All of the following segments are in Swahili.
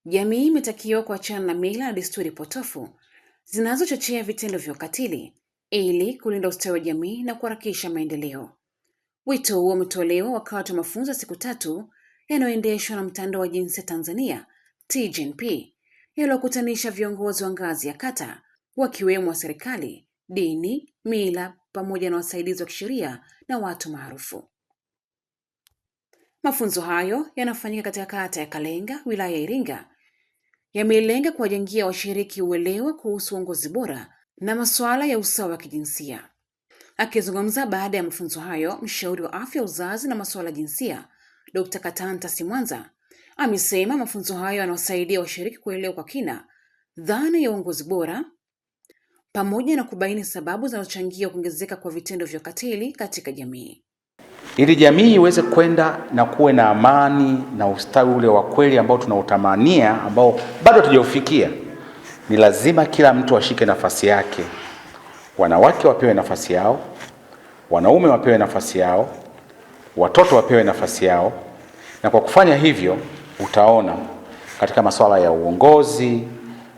Jamii imetakiwa kuachana na mila na desturi potofu zinazochochea vitendo vya ukatili ili kulinda ustawi wa jamii na kuharakisha maendeleo. Wito huo umetolewa wakati wa mafunzo ya siku 3 yanayoendeshwa na mtandao wa jinsia Tanzania TGNP, yaliyokutanisha viongozi wa ngazi ya kata wakiwemo wa serikali, dini, mila pamoja na wasaidizi wa kisheria na watu maarufu. Mafunzo hayo yanafanyika katika kata ya Kalenga, wilaya ya Iringa, yamelenga kuwajengia washiriki uelewa kuhusu uongozi bora na masuala ya usawa wa kijinsia. Akizungumza baada ya mafunzo hayo, mshauri wa afya uzazi na masuala ya jinsia, Dr. Katanta Simwanza, amesema mafunzo hayo yanawasaidia washiriki kuelewa kwa kina dhana ya uongozi bora pamoja na kubaini sababu zinazochangia kuongezeka kwa vitendo vya ukatili katika jamii. Ili jamii iweze kwenda na kuwe na amani na ustawi ule wa kweli ambao tunautamania, ambao bado hatujaufikia, ni lazima kila mtu ashike nafasi yake. Wanawake wapewe nafasi yao, wanaume wapewe nafasi yao, watoto wapewe nafasi yao. Na kwa kufanya hivyo, utaona katika masuala ya uongozi,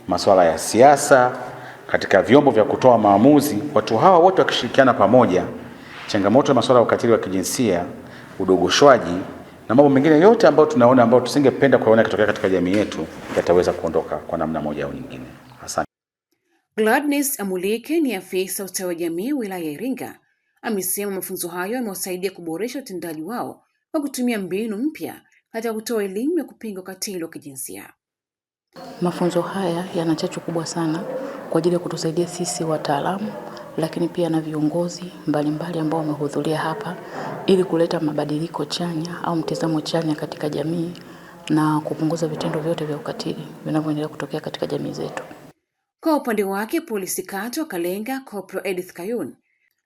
masuala ya siasa, katika vyombo vya kutoa maamuzi, watu hawa wote wakishirikiana pamoja, changamoto ya masuala ya ukatili wa kijinsia, udogoshwaji na mambo mengine yote ambayo tunaona ambayo tusingependa kuona kitokea katika jamii yetu yataweza kuondoka kwa namna moja au nyingine. Asante. Gladness Amulike ni afisa ustawi wa jamii wilaya ya Iringa, amesema mafunzo hayo yamewasaidia kuboresha utendaji wao kwa kutumia mbinu mpya katika kutoa elimu ya kupinga ukatili wa kijinsia. Mafunzo haya yana chachu kubwa sana kwa ajili ya kutusaidia sisi wataalamu, lakini pia na viongozi mbalimbali ambao wamehudhuria hapa ili kuleta mabadiliko chanya au mtazamo chanya katika jamii na kupunguza vitendo vyote vya ukatili vinavyoendelea kutokea katika jamii zetu. Kwa upande wake, polisi kata wa Kalenga Corporal Edith Kayun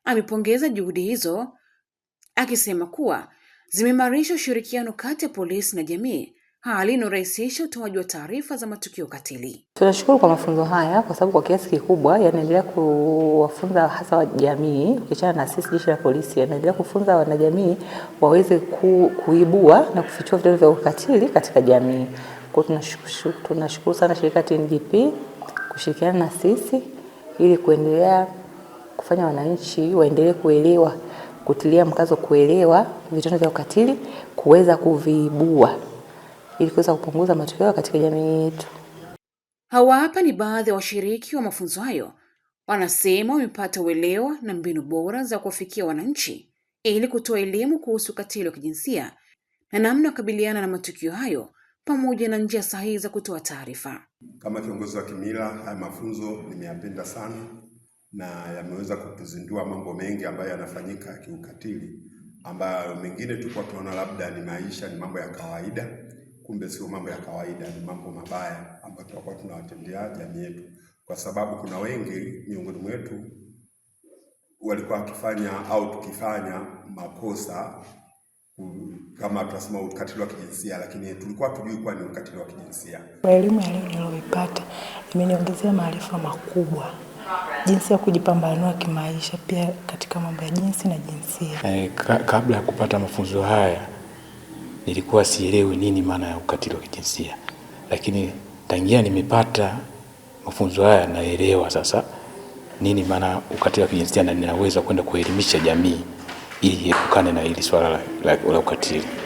amepongeza juhudi hizo, akisema kuwa zimeimarisha ushirikiano kati ya polisi na jamii, hali inayorahisisha utoaji wa taarifa za matukio katili. Tunashukuru kwa mafunzo haya kwa sababu kwa kiasi kikubwa yanaendelea kuwafunza hasa wa jamii, ukiachana na sisi jeshi la polisi, yanaendelea kufunza wanajamii waweze kuibua na kufichua vitendo vya ukatili katika jamii. Kwa tunashukuru sana shirika TGNP kushirikiana na sisi ili kuendelea kufanya wananchi waendelee kuelewa, kutilia mkazo kuelewa vitendo vya ukatili, kuweza kuviibua ili kuweza kupunguza matukio katika jamii yetu. Hawa hapa ni baadhi ya washiriki wa mafunzo hayo. Wanasema wamepata uelewa na mbinu bora za kuwafikia wananchi ili kutoa elimu kuhusu ukatili wa kijinsia na namna kukabiliana na matukio hayo pamoja na njia sahihi za kutoa taarifa. Kama kiongozi wa kimila, haya mafunzo nimeyapenda sana na yameweza kutuzindua mambo mengi ambayo yanafanyika kiukatili, ambayo mengine tulikuwa tunaona labda ni maisha, ni mambo ya kawaida. Kumbe sio mambo ya kawaida, ni mambo mabaya ambayo tulikuwa tunawatendea jamii yetu, kwa sababu kuna wengi miongoni mwetu walikuwa wakifanya au tukifanya makosa kama tunasema ukatili wa kijinsia, lakini tulikuwa tujui kwa ni ukatili wa kijinsia. Elimu ya leo niliyoipata imeniongezea maarifa makubwa, jinsi ya kujipambanua kimaisha, pia katika mambo ya jinsi na jinsia. Kabla ya kupata mafunzo haya nilikuwa sielewi nini maana ya ukatili wa kijinsia, lakini tangia nimepata mafunzo haya naelewa sasa nini maana ukatili wa kijinsia na ninaweza kwenda kuelimisha jamii ili epukane na hili swala la ukatili.